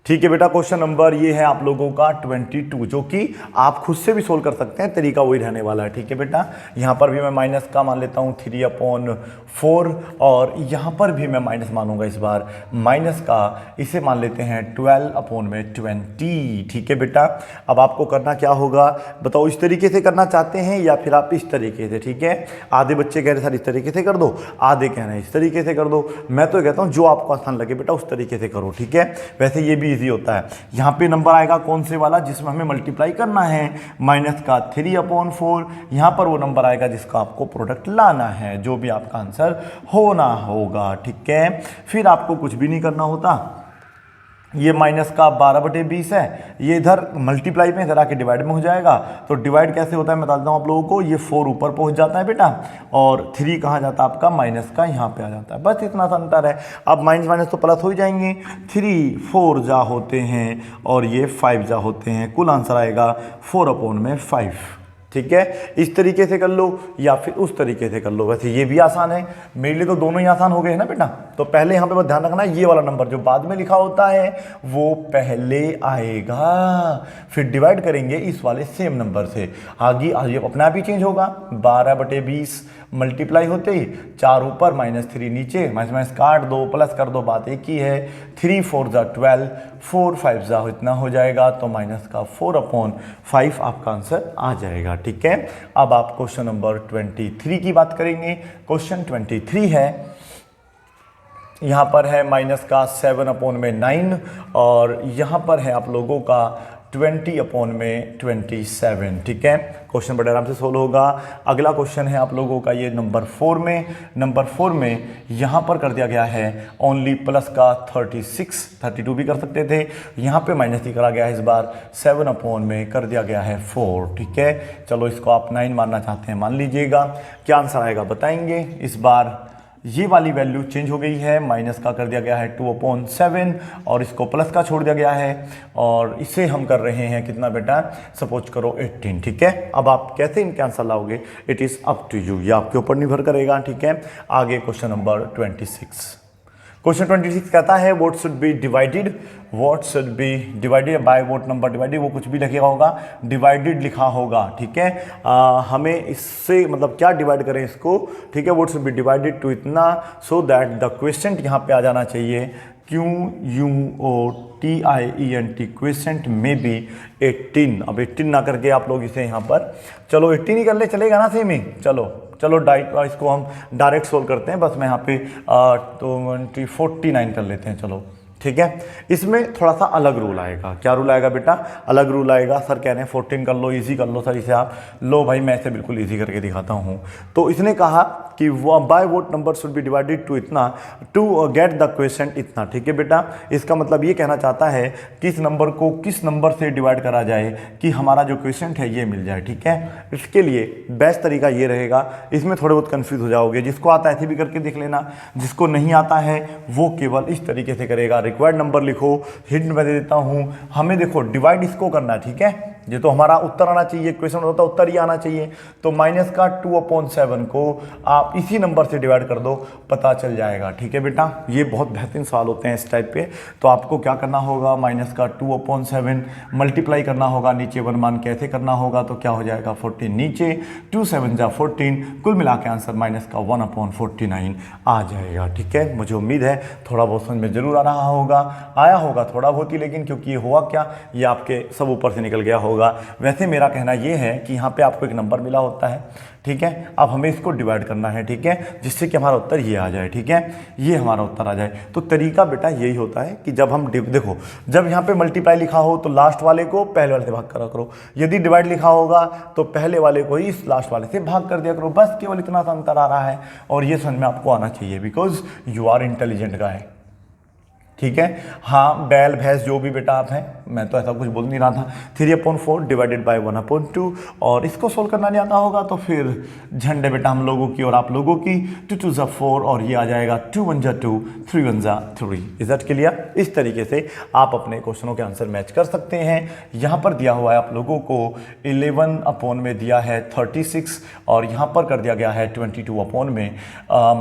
ठीक है बेटा, क्वेश्चन नंबर ये है आप लोगों का 22, जो कि आप खुद से भी सोल्व कर सकते हैं, तरीका वही रहने वाला है, ठीक है बेटा। यहाँ पर भी मैं माइनस का मान लेता हूँ 3/4, और यहाँ पर भी मैं माइनस मानूंगा इस बार, माइनस का इसे मान लेते हैं 12/20, ठीक है बेटा। अब आपको करना क्या होगा बताओ, इस तरीके से करना चाहते हैं या फिर आप इस तरीके से, ठीक है। आधे बच्चे कह रहे सर इस तरीके से कर दो, आधे कह रहे हैं इस तरीके से कर दो। मैं तो कहता हूँ जो आपको आसान लगे बेटा उस तरीके से करो, ठीक है। वैसे ये भी इजी होता है। यहाँ पे नंबर आएगा कौन से वाला, जिसमें हमें मल्टीप्लाई करना है, माइनस का 3/4। यहाँ पर वो नंबर आएगा जिसका आपको प्रोडक्ट लाना है, जो भी आपका आंसर होना होगा, ठीक है। फिर आपको कुछ भी नहीं करना होता, ये माइनस का 12/20 है, ये इधर मल्टीप्लाई में इधर आके डिवाइड में हो जाएगा। तो डिवाइड कैसे होता है मैं बताता हूँ आप लोगों को, ये 4 ऊपर पहुँच जाता है बेटा, और 3 कहाँ जाता है आपका, माइनस का यहाँ पे आ जाता है, बस इतना सा अंतर है। अब माइनस माइनस तो प्लस हो ही जाएंगे, 3 4 जा होते हैं और ये 5 जा होते हैं, कुल आंसर आएगा 4/5, ठीक है। इस तरीके से कर लो या फिर उस तरीके से कर लो, वैसे ये भी आसान है, मेरे लिए तो दोनों ही आसान हो गए हैं ना बेटा। तो पहले यहाँ पे बस ध्यान रखना, ये वाला नंबर जो बाद में लिखा होता है वो पहले आएगा, फिर डिवाइड करेंगे इस वाले सेम नंबर से, आगे अपने आप ही चेंज होगा। 12/20 मल्टीप्लाई होते ही 4 ऊपर -3 नीचे, माइनस माइनस काट दो, प्लस कर दो, बात एक ही है। 3 4 जा 12, 4 5 जा इतना हो जाएगा, तो माइनस का 4/5 आपका आंसर आ जाएगा, ठीक है। अब आप क्वेश्चन नंबर 23 की बात करेंगे। क्वेश्चन 23 है, यहाँ पर है माइनस का 7/9, और यहाँ पर है आप लोगों का 20/27, ठीक है। क्वेश्चन बड़े आराम से सोल्व होगा। अगला क्वेश्चन है आप लोगों का ये नंबर 4 में। नंबर 4 में यहाँ पर कर दिया गया है ओनली प्लस का 36, 32 भी कर सकते थे, यहाँ पे माइनस ही करा गया है, इस बार 7/ में कर दिया गया है 4, ठीक है। चलो इसको आप 9 मानना चाहते हैं मान लीजिएगा, क्या आंसर आएगा बताएंगे। इस बार ये वाली वैल्यू चेंज हो गई है, माइनस का कर दिया गया है 2/7, और इसको प्लस का छोड़ दिया गया है, और इसे हम कर रहे हैं कितना बेटा, सपोज करो 18, ठीक है। अब आप कैसे इनके आंसर लाओगे, it is up to you, ये आपके ऊपर निर्भर करेगा, ठीक है। आगे क्वेश्चन नंबर 26। क्वेश्चन 26 कहता है what should be divided, what should be divided by what number divided, वो कुछ भी लिखा होगा, डिवाइडेड लिखा होगा, ठीक है। हमें इससे मतलब क्या डिवाइड करें इसको, ठीक है। What should be divided to इतना, सो दैट द क्वेश्चन यहाँ पे आ जाना चाहिए QUOTIENT, क्वेश्चन में भी 18। अब 18 ना करके आप लोग इसे यहाँ पर चलो 18 ही कर ले, चलेगा ना सेम ही, चलो इसको हम डायरेक्ट सोल्व करते हैं, बस मैं यहाँ पे 49 कर लेते हैं, चलो ठीक है। इसमें थोड़ा सा अलग रूल आएगा, क्या रूल आएगा बेटा, अलग रूल आएगा। सर कह रहे हैं 14 कर लो, इजी कर लो सर इसे आप, लो भाई मैं इसे बिल्कुल इजी करके दिखाता हूँ। तो इसने कहा कि by what number should be divided to इतना टू गेट द क्वेश्चन इतना, ठीक है बेटा। इसका मतलब ये कहना चाहता है किस नंबर को किस नंबर से डिवाइड करा जाए कि हमारा जो क्वेश्चन है ये मिल जाए, ठीक है। इसके लिए बेस्ट तरीका ये रहेगा, इसमें थोड़े बहुत कन्फ्यूज हो जाओगे, जिसको आता है ऐसे भी करके देख लेना, जिसको नहीं आता है वो केवल इस तरीके से करेगा। रिक्वायर्ड नंबर लिखो, हिंट मैं दे देता हूँ, हमें देखो डिवाइड इसको करना है, ठीक है। ये तो हमारा उत्तर आना चाहिए, क्वेश्चन होता है उत्तर ही आना चाहिए। तो माइनस का 2/7 को आप इसी नंबर से डिवाइड कर दो, पता चल जाएगा। ठीक है बेटा, ये बहुत बेहतरीन सवाल होते हैं इस टाइप पे। तो आपको क्या करना होगा, माइनस का 2/7 मल्टीप्लाई करना होगा, नीचे 1 मान के ऐसे करना होगा, तो क्या हो जाएगा 14 नीचे, 2 7 जा 14, कुल मिला के आंसर माइनस का 1/49 आ जाएगा। ठीक है, मुझे उम्मीद है थोड़ा बहुत समझ में जरूर आ रहा होगा, आया होगा थोड़ा बहुत ही, लेकिन क्योंकि ये हुआ क्या, ये आपके सब ऊपर से निकल गया होगा। वैसे मेरा कहना ये है कि यहाँ पे आपको एक नंबर मिला होता है, ठीक है, अब हमें इसको डिवाइड करना है, ठीक है, जिससे कि हमारा उत्तर ये आ जाए। ठीक है, ये हमारा उत्तर आ जाए। तो तरीका बेटा यही होता है कि जब हम देखो, जब यहाँ पे मल्टीप्लाई लिखा हो तो लास्ट वाले को पहले वाले से भाग करा करो, यदि डिवाइड लिखा होगा तो पहले वाले को ही इस लास्ट वाले से भाग कर दिया करो, बस केवल इतना सा अंतर आ रहा है। और ये समझ में आपको आना चाहिए, because you are intelligent guy. ठीक है, हाँ, बैल भैंस जो भी बेटा आप हैं, मैं तो ऐसा कुछ बोल नहीं रहा था। 3/4 डिवाइडेड बाय 1/2, और इसको सोल्व करना नहीं आता होगा तो फिर झंडे बेटा हम लोगों की और आप लोगों की, 2 2 4, और ये आ जाएगा 2 1 2, 3 1 3। Is that clear? इस तरीके से आप अपने क्वेश्चनों के आंसर मैच कर सकते हैं। यहाँ पर दिया हुआ है आप लोगों को 11 में दिया है 36, और यहाँ पर कर दिया गया है 22 में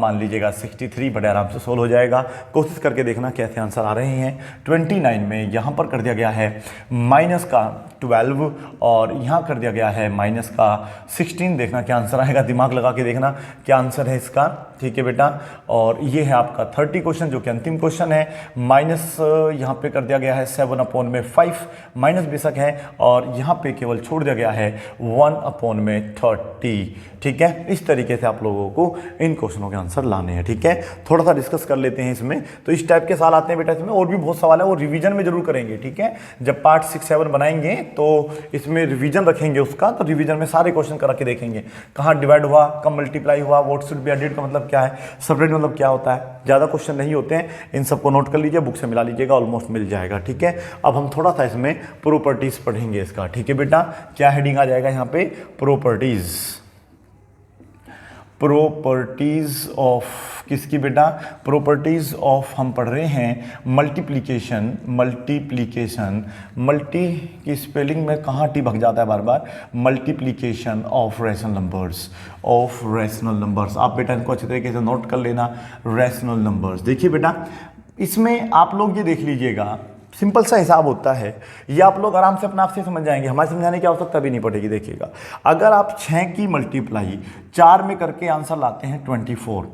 मान लीजिएगा 63, बड़े आराम से सोल्व हो जाएगा। कोशिश करके देखना कैसे आंसर आ रहे हैं। 29 में यहाँ पर कर दिया गया है माइनस का 12, और यहाँ कर दिया गया है माइनस का 16। देखना क्या आंसर आएगा, दिमाग लगा के देखना क्या आंसर है इसका। ठीक है बेटा, और ये है आपका 30 क्वेश्चन जो कि अंतिम क्वेश्चन है। माइनस यहाँ पे कर दिया गया है 7/5, माइनस बेशक है, और यहाँ पे केवल छोड़ दिया गया है 1/30। ठीक है, इस तरीके से आप लोगों को इन क्वेश्चनों के आंसर लाने हैं। ठीक है, थोड़ा सा डिस्कस कर लेते हैं इसमें। तो इस टाइप के सवाल आते हैं बेटा, इसमें और भी बहुत सवाल है, वो रिवीजन में जरूर करेंगे। ठीक है, जब पार्ट 6 7 बनाएंगे तो इसमें रिवीजन रखेंगे उसका, तो रिवीजन में सारे क्वेश्चन करा के देखेंगे, कहाँ डिवाइड हुआ, कब मल्टीप्लाई हुआ, व्हाट शुड बी एडेड का मतलब क्या है, सेपरेट मतलब क्या होता है। ज़्यादा क्वेश्चन नहीं होते हैं, इन सबको नोट कर लीजिए, बुक से मिला लीजिएगा, ऑलमोस्ट मिल जाएगा। ठीक है, अब हम थोड़ा सा इसमें प्रॉपर्टीज पढ़ेंगे इसका। ठीक है बेटा, क्या हेडिंग आ जाएगा यहाँ पे, प्रॉपर्टीज। प्रॉपर्टीज ऑफ किसकी बेटा, प्रॉपर्टीज ऑफ हम पढ़ रहे हैं मल्टीप्लिकेशन। मल्टी की स्पेलिंग में कहाँ टी भग जाता है बार बार, मल्टीप्लिकेशन ऑफ रैशनल नंबर्स। आप बेटा इनको अच्छे तरीके से नोट कर लेना, रैशनल नंबर्स। देखिए बेटा, इसमें आप लोग ये देख लीजिएगा, सिंपल सा हिसाब होता है, ये आप लोग आराम से अपना आप से समझ जाएंगे, हमारे समझाने की आवश्यकता भी नहीं पड़ेगी। देखिएगा, अगर आप 6 की मल्टीप्लाई 4 में करके आंसर लाते हैं 24,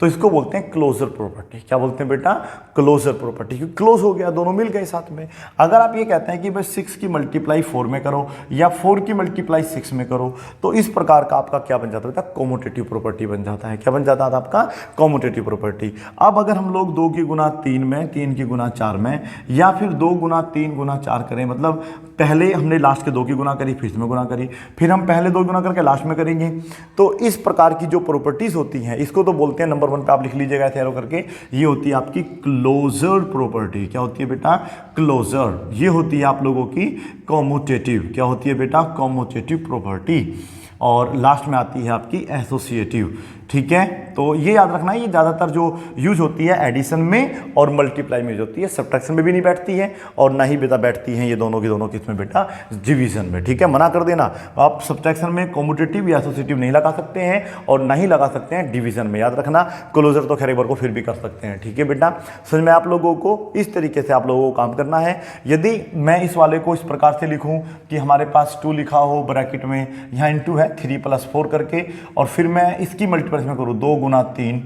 तो इसको बोलते हैं क्लोजर प्रॉपर्टी। क्या बोलते हैं बेटा, क्लोजर प्रॉपर्टी, क्योंकि क्लोज हो गया, दोनों मिल गए साथ में। अगर आप ये कहते हैं कि बस 6 की मल्टीप्लाई 4 में करो या 4 की मल्टीप्लाई 6 में करो, तो इस प्रकार का आपका क्या बन जाता है बेटा, कॉम्यूटेटिव प्रॉपर्टी बन जाता है। क्या बन जाता है आपका, कॉम्यूटेटिव प्रॉपर्टी। अब अगर हम लोग 2 की गुना 3 में, 3 की गुना 4 में, या फिर 2 गुना 3 गुना 4 करें, मतलब पहले हमने लास्ट के 2 की गुना करी, फिर इसमें गुना करी, फिर हम पहले 2 गुना करके लास्ट में करेंगे, तो इस प्रकार की जो प्रॉपर्टीज होती हैं, इसको तो बोलते हैं, नंबर 1 पे आप लिख लीजिएगा ऐसे एरो करके, ये होती है आपकी क्लोजर प्रॉपर्टी। क्या होती है बेटा, क्लोजर। ये होती है आप लोगों की कॉम्यूटेटिव। क्या होती है बेटा, कॉम्यूटेटिव प्रॉपर्टी। और लास्ट में आती है आपकी एसोसिएटिव। ठीक है, तो ये याद रखना है, ये ज़्यादातर जो यूज होती है एडिशन में और मल्टीप्लाई में यूज होती है, सब्ट्रैक्शन में भी नहीं बैठती है, और ना ही बेटा बैठती हैं ये दोनों की दोनों किसमें बेटा, डिवीजन में। ठीक है, मना कर देना, आप सब्ट्रैक्शन में कॉम्यूटेटिव या एसोसिएटिव नहीं लगा सकते हैं, और ना ही लगा सकते हैं डिवीजन में। याद रखना, क्लोजर तो खैर एक बार को फिर भी कर सकते हैं। ठीक है बेटा, समझ में आप लोगों को, इस तरीके से आप लोगों को काम करना है। यदि मैं इस वाले को इस प्रकार से लिखूं कि हमारे पास 2 लिखा हो ब्रैकेट में, यहाँ इंटू है 3 + 4 करके, और फिर मैं इसकी मल्टीप्लाई में करूँ 2 गुना 3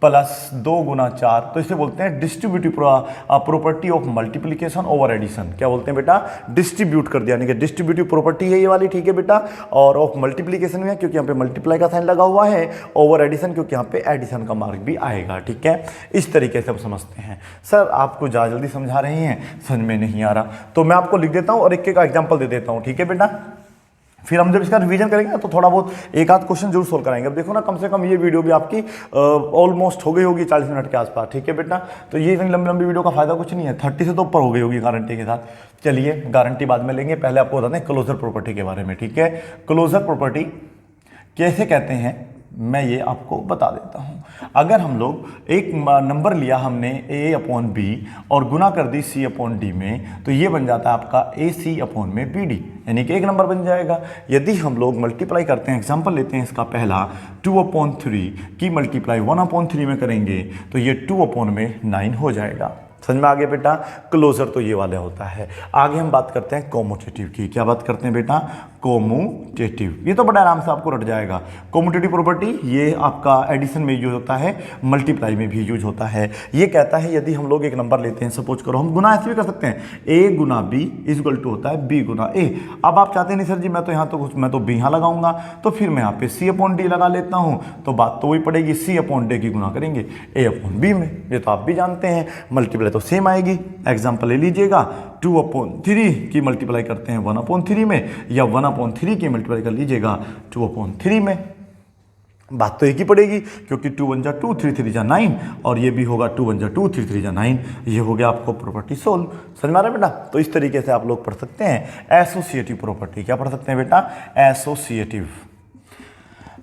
प्लस 2 गुना 4, तो इसे बोलते हैं distributive property of multiplication over addition. क्या बोलते हैं बेटा, डिस्ट्रीब्यूट कर दिया, यानी कि डिस्ट्रीब्यूटिव प्रॉपर्टी है ये वाली। ठीक है बेटा, और ऑफ मल्टीप्लिकेशन में क्योंकि यहाँ पे मल्टीप्लाई का साइन लगा हुआ है, ओवर एडिशन क्योंकि यहाँ पे एडिशन का मार्क भी आएगा। ठीक है, इस तरीके से हम समझते हैं। सर आपको ज़्यादा जल्दी समझा रहे हैं, समझ में नहीं आ रहा, तो मैं आपको लिख देता हूँ और एक एग्जाम्पल दे देता हूँ। ठीक है बेटा, फिर हम जब इसका रिवीजन करेंगे ना, तो थोड़ा बहुत एक आध क्वेश्चन जरूर सोल्व कराएंगे। अब देखो ना, कम से कम ये वीडियो भी आपकी ऑलमोस्ट हो गई होगी 40 मिनट के आसपास। ठीक है बेटा, तो ये इतनी लंबी लंबी वीडियो का फायदा कुछ नहीं है, 30 से तो ऊपर हो गई होगी गारंटी के साथ। चलिए, गारंटी बाद में लेंगे, पहले आपको बताते हैं क्लोजर प्रॉपर्टी के बारे में। ठीक है, क्लोजर प्रॉपर्टी कैसे कहते हैं, मैं ये आपको बता देता हूँ। अगर हम लोग एक नंबर लिया हमने a/b और गुना कर दी c/d में, तो ये बन जाता है आपका ac/bd, यानी कि एक नंबर बन जाएगा। यदि हम लोग मल्टीप्लाई करते हैं, एग्जांपल लेते हैं इसका पहला 2/3 की मल्टीप्लाई 1/3 में करेंगे तो ये 2/9 हो जाएगा। समझ में आ गया बेटा? क्लोजर तो ये वाला होता है। आगे हम बात करते हैं कोमुटेटिव की। क्या बात करते हैं बेटा? कोमुटेटिव। ये तो बड़ा आराम से आपको रट जाएगा। कोमुटेटिव प्रॉपर्टी ये आपका एडिशन में यूज होता है, मल्टीप्लाई में भी यूज होता है। ये कहता है यदि हम लोग एक नंबर लेते हैं, सपोज करो हम गुना ऐसे भी कर सकते हैं, a गुना b इक्वल टू होता है b गुना a। अब आप चाहते नहीं सर जी मैं तो यहाँ तो मैं तो b यहाँ लगाऊंगा, तो फिर मैं यहाँ पे c/d लगा लेता हूँ, तो बात तो वही पड़ेगी, c/d की गुना करेंगे a/b में। ये तो आप भी जानते हैं, मल्टीप्लाई तो सेम आएगी। एग्जाम्पल ले लीजिएगा, 2/3 की मल्टीप्लाई करते हैं 1/3 में, या 1/3 की मल्टीप्लाई कर लीजिएगा 2/3 में, बात तो एक ही पड़ेगी, क्योंकि 2 1 जा 2, 3 3 जा 9, और ये भी होगा 2 1 जा 2, 3 3 जा 9। ये हो गया आपको प्रॉपर्टी सोल्व। समझ में आ रहा है बेटा? तो इस तरीके से आप लोग पढ़ सकते हैं एसोसिएटिव प्रॉपर्टी। क्या पढ़ सकते हैं बेटा? एसोसिएटिव।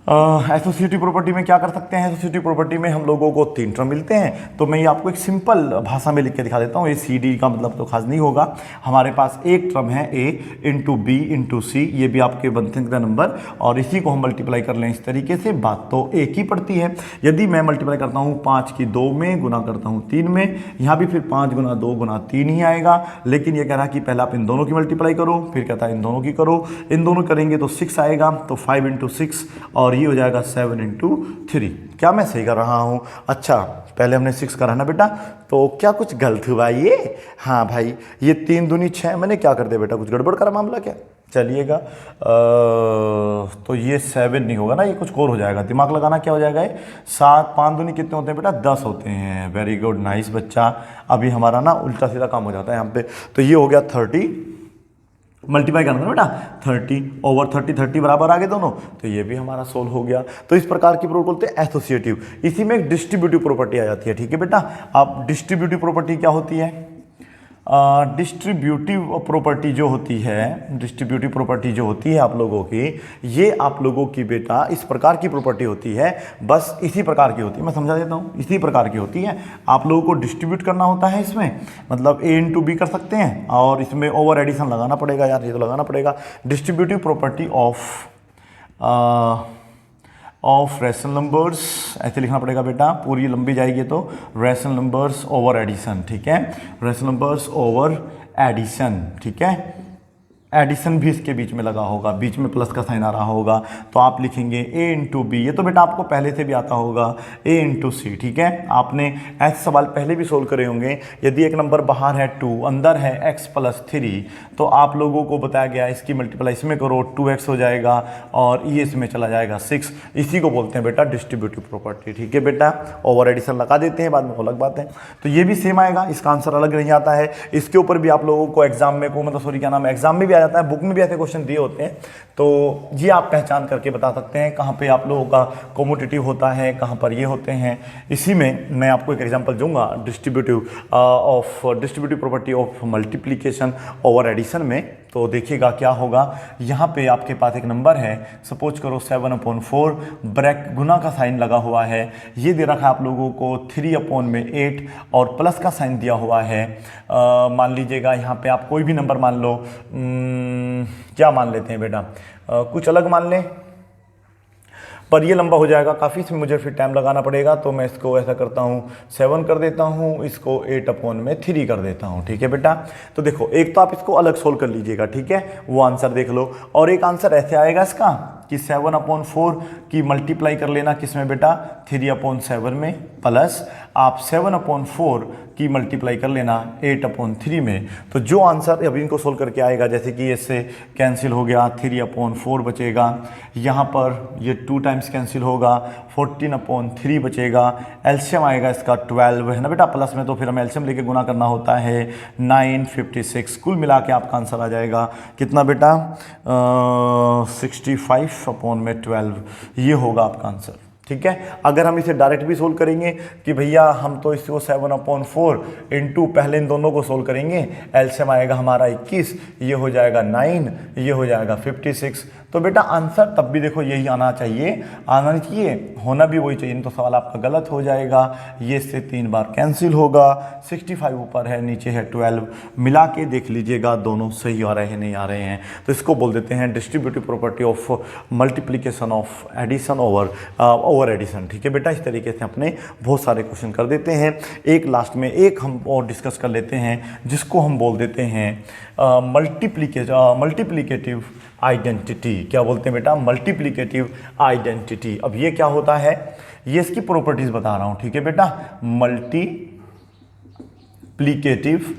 एसोसिएटिव प्रॉपर्टी में क्या कर सकते हैं? एसोसिएटिव प्रॉपर्टी में हम लोगों को 3 टर्म मिलते हैं, तो मैं ये आपको एक सिंपल भाषा में लिख के दिखा देता हूँ। ये सी डी का मतलब तो खास नहीं होगा। हमारे पास एक टर्म है a इंटू बी इंटू सी, ये भी आपके बनते हैं नंबर, और इसी को हम मल्टीप्लाई कर लें इस तरीके से, बात तो एक ही पड़ती है। यदि मैं मल्टीप्लाई करता हूँ 5 की 2 में, गुना करता हूँ 3 में, यहाँ भी फिर 5 गुना 2 गुना 3 ही आएगा, लेकिन ये कह रहा है कि पहले आप इन दोनों की मल्टीप्लाई करो, फिर कहता है इन दोनों की करो। इन दोनों करेंगे तो 6 आएगा, तो 5 इंटू 6, और ये हो जाएगा 7 इंटू 3। क्या मैं सही कर रहा हूँ? अच्छा, पहले हमने 6 करा ना बेटा, तो क्या कुछ गलत हुआ ये? हाँ भाई, ये 3 दूनी 6, मैंने क्या कर दिया बेटा? कुछ गड़बड़ करा मामला क्या? चलिएगा, तो ये 7 नहीं होगा ना, ये कुछ और हो जाएगा। दिमाग लगाना, क्या हो जाएगा ये? 7 5 दूनी कितने होते हैं बेटा? 10 होते हैं। वेरी गुड, नाइस बच्चा। अभी हमारा ना उल्टा सीधा काम हो जाता है यहाँ पे। तो ये हो गया 30, मल्टीप्लाई करना बेटा 30 ओवर 30, 30 बराबर आ गए दोनों, तो ये भी हमारा सोल्व हो गया। तो इस प्रकार की प्रॉपर्टी बोलते हैं एसोसिएटिव। इसी में एक डिस्ट्रीब्यूटिव प्रॉपर्टी आ जाती है। ठीक है बेटा? अब डिस्ट्रीब्यूटिव प्रॉपर्टी क्या होती है? डिस्ट्रीब्यूटिव प्रॉपर्टी जो होती है, डिस्ट्रीब्यूटिव प्रॉपर्टी जो होती है आप लोगों की, ये आप लोगों की बेटा इस प्रकार की प्रॉपर्टी होती है, बस इसी प्रकार की होती है। मैं समझा देता हूँ, इसी प्रकार की होती है। आप लोगों को डिस्ट्रीब्यूट करना होता है इसमें, मतलब a इंटू बी कर सकते हैं, और इसमें ओवर एडिशन लगाना पड़ेगा यार, ये तो लगाना पड़ेगा। Distributive property of rational numbers, ऐसे लिखना पड़ेगा बेटा, पूरी लंबी जाएगी तो रैशनल नंबर्स ओवर एडिशन। ठीक है? Rational numbers over addition. ठीक है? एडिशन भी इसके बीच में लगा होगा, बीच में प्लस का साइन आ रहा होगा, तो आप लिखेंगे a इंटू बी। ये तो बेटा आपको पहले से भी आता होगा, a इंटू सी। ठीक है? आपने ऐसे सवाल पहले भी सोल्व करे होंगे। यदि एक नंबर बाहर है 2, अंदर है x प्लस 3, तो आप लोगों को बताया गया इसकी मल्टीप्लाई इसमें करो, 2x हो जाएगा, और ये इसमें चला जाएगा 6। इसी को बोलते हैं बेटा डिस्ट्रीब्यूटिव प्रॉपर्टी। ठीक है बेटा? ओवर एडिशन लगा देते हैं बाद में, अलग बात है। तो ये भी सेम आएगा, इसका आंसर अलग नहीं आता है। इसके ऊपर भी आप लोगों को एग्जाम में एग्जाम में भी जाता है, बुक में भी ऐसे क्वेश्चन दिए होते हैं, तो ये आप पहचान करके बता सकते हैं कहाँ पे आप लोगों का कोमुटेटिव होता है, कहाँ पर ये होते हैं। इसी में मैं आपको एक एग्जांपल दूंगा distributive property of multiplication over addition में। तो देखिएगा क्या होगा। यहाँ पे आपके पास एक नंबर है, सपोज करो 7/4, ब्रैक गुना का साइन लगा हुआ है। ये दे रखा है आप लोगों को 3/8 और प्लस का साइन दिया हुआ है। मान लीजिएगा यहाँ पे आप कोई भी नंबर मान लो, क्या मान लेते हैं बेटा? कुछ अलग मान लें, पर ये लंबा हो जाएगा काफ़ी, इसमें मुझे फिर टाइम लगाना पड़ेगा। तो मैं इसको ऐसा करता हूँ, 7 कर देता हूँ, इसको 8/3 कर देता हूँ। ठीक है बेटा? तो देखो, एक तो आप इसको अलग सोल्व कर लीजिएगा, ठीक है, वो आंसर देख लो। और एक आंसर ऐसे आएगा इसका कि 7/4 की मल्टीप्लाई कर लेना किसमें बेटा? 3/7 में, प्लस आप 7/4 की मल्टीप्लाई कर लेना 8/3 में। तो जो आंसर अभी इनको सोल्व करके आएगा, जैसे कि इससे कैंसिल हो गया, 3/4 बचेगा, यहाँ पर ये 2 टाइम्स कैंसिल होगा, 14/3 बचेगा, एलसीएम आएगा इसका 12 है ना बेटा, प्लस में तो फिर हमें एलसीएम लेके गुना करना होता है, 9 56। कुल मिला के आपका आंसर आ जाएगा कितना बेटा? 65/12, ये होगा आपका आंसर। ठीक है? अगर हम इसे डायरेक्ट भी सोल्व करेंगे कि भैया हम तो इसको 7/4 इंटू पहले इन दोनों को सोल्व करेंगे, एलसीएम आएगा हमारा 21, ये हो जाएगा 9, ये हो जाएगा 56, तो बेटा आंसर तब भी देखो यही आना चाहिए, आना नहीं चाहिए, होना भी वही चाहिए, नहीं तो सवाल आपका गलत हो जाएगा। ये से 3 बार कैंसिल होगा, 65 ऊपर है नीचे है 12, मिला के देख लीजिएगा दोनों सही आ रहे हैं नहीं आ रहे हैं। तो इसको बोल देते हैं distributive property of multiplication of addition over addition. ठीक है बेटा, इस तरीके से अपने बहुत सारे क्वेश्चन कर देते हैं। एक लास्ट में एक हम और डिस्कस कर लेते हैं जिसको हम बोल देते हैं मल्टीप्लिकेटिव आइडेंटिटी। क्या बोलते हैं बेटा? Multiplicative identity. अब ये क्या होता है, ये इसकी प्रॉपर्टीज बता रहा हूं। ठीक है बेटा, मल्टीप्लिकेटिव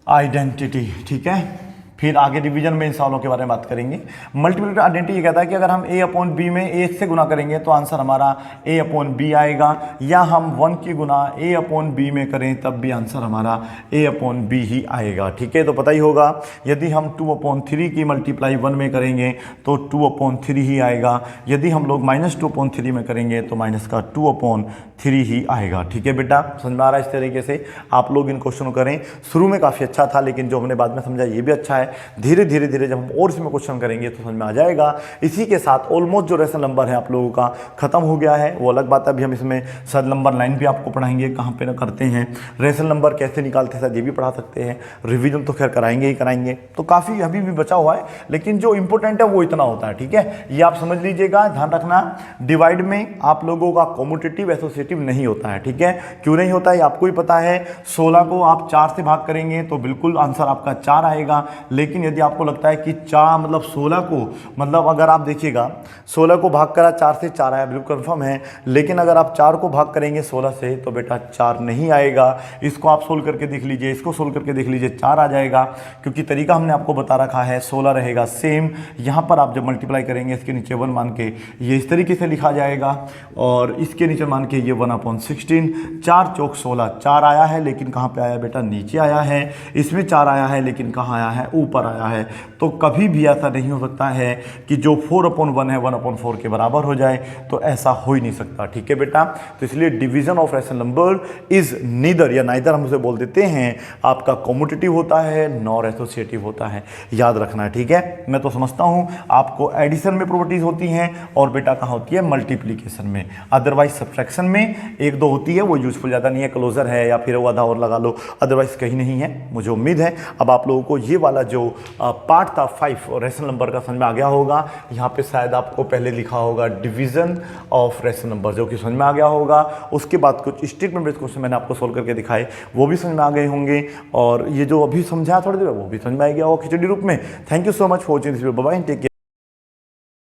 आइडेंटिटी। ठीक है, फिर आगे डिवीजन में इन सवालों के बारे में बात करेंगे। मल्टीप्लिकेटिव आइडेंटिटी ये कहता है कि अगर हम a अपॉन बी में a से गुना करेंगे तो आंसर हमारा a अपॉन बी आएगा, या हम 1 की गुना a अपॉन बी में करें तब भी आंसर हमारा a अपॉन बी ही आएगा। ठीक है, तो पता ही होगा यदि हम 2 अपॉन 3 की मल्टीप्लाई 1 में करेंगे तो 2 अपॉन 3 ही आएगा, यदि हम लोग -2 अपॉन 3 में करेंगे तो माइनस का 2 अपॉन 3 ही आएगा। ठीक है बेटा, समझ में आ रहा है? इस तरीके से आप लोग इन क्वेश्चन को करें। शुरू में काफ़ी अच्छा था, लेकिन जो हमने बाद में समझा ये भी अच्छा है। धीरे धीरे धीरे जब हम और इसमें क्वेश्चन करेंगे तो समझ में आ जाएगा। इसी के साथ ऑलमोस्ट जो रेशनल नंबर है आप लोगों का खत्म हो गया है, वो अलग बात है। अभी हम इसमें शायद नंबर 9 भी आपको पढ़ाएंगे, कहाँ पे ना करते हैं रेशनल नंबर कैसे निकालते हैं, शायद ये भी पढ़ा सकते हैं। रिवीजन तो खैर कराएंगे ही कराएंगे, तो काफ़ी अभी भी बचा हुआ है, लेकिन जो इंपॉर्टेंट है वो इतना होता है। ठीक है, ये आप समझ लीजिएगा, ध्यान रखना। डिवाइड में आप लोगों का कॉम्यूटेटिव एसोसिएटिव नहीं होता है। ठीक है, क्यों नहीं होता है आपको ही पता है। 16 को आप 4 से भाग करेंगे तो बिल्कुल आंसर आपका 4 आएगा, लेकिन यदि आपको लगता है कि 4 मतलब 16 को, मतलब अगर आप देखिएगा 16 को भाग करा 4 से 4 आया, बिल्कुल कंफर्म है, लेकिन अगर आप 4 को भाग करेंगे 16 से तो बेटा 4 नहीं आएगा। इसको आप सोल्व करके देख लीजिए, इसको सोल्व करके देख लीजिए, 4 आ जाएगा, क्योंकि तरीका हमने आपको बता रखा है। 16 रहेगा सेम, यहाँ पर आप जब मल्टीप्लाई करेंगे इसके नीचे 1 मान के ये इस तरीके से लिखा जाएगा, और इसके नीचे मान के ये 1/16, 4 चौक 16, 4 आया है लेकिन कहाँ पे आया बेटा? नीचे आया है। इसमें 4 आया है लेकिन कहाँ आया है? ऊपर आया है। तो कभी भी ऐसा नहीं हो सकता है कि जो 4/1 है 1/4 के बराबर हो जाए, तो ऐसा हो ही नहीं सकता। ठीक है बेटा, तो इसलिए division of rational number is neither, या नाइदर हम उसे बोल देते हैं, आपका कॉम्यूटेटिव होता है नॉर एसोसिएटिव होता है, याद रखना है। ठीक है, मैं तो समझता हूं आपको एडिशन में प्रॉपर्टीज होती हैं और बेटा कहाँ होती है? मल्टीप्लीकेशन में। अदरवाइज सब्ट्रैक्शन में 1-2 होती है, वो यूजफुल ज़्यादा नहीं है, क्लोजर है या फिर वो आधा और लगा लो, अदरवाइज कहीं नहीं है। मुझे उम्मीद है अब आप लोगों को ये वाला जो पार्ट था 5 और रेशनल नंबर का समझ में आ गया होगा। यहाँ पे शायद आपको पहले लिखा होगा डिवीजन ऑफ रेशनल नंबर, जो कि समझ में आ गया होगा। उसके बाद कुछ स्टेटमेंट बेस्ड क्वेश्चन मैंने आपको सोल्व करके दिखाए, वो भी समझ में आ गए होंगे, और ये जो अभी समझाया थोड़ी देर वो भी समझ में आ गया होगा खिचड़ी रूप में। Thank you so much for watching this video, bye bye, take care.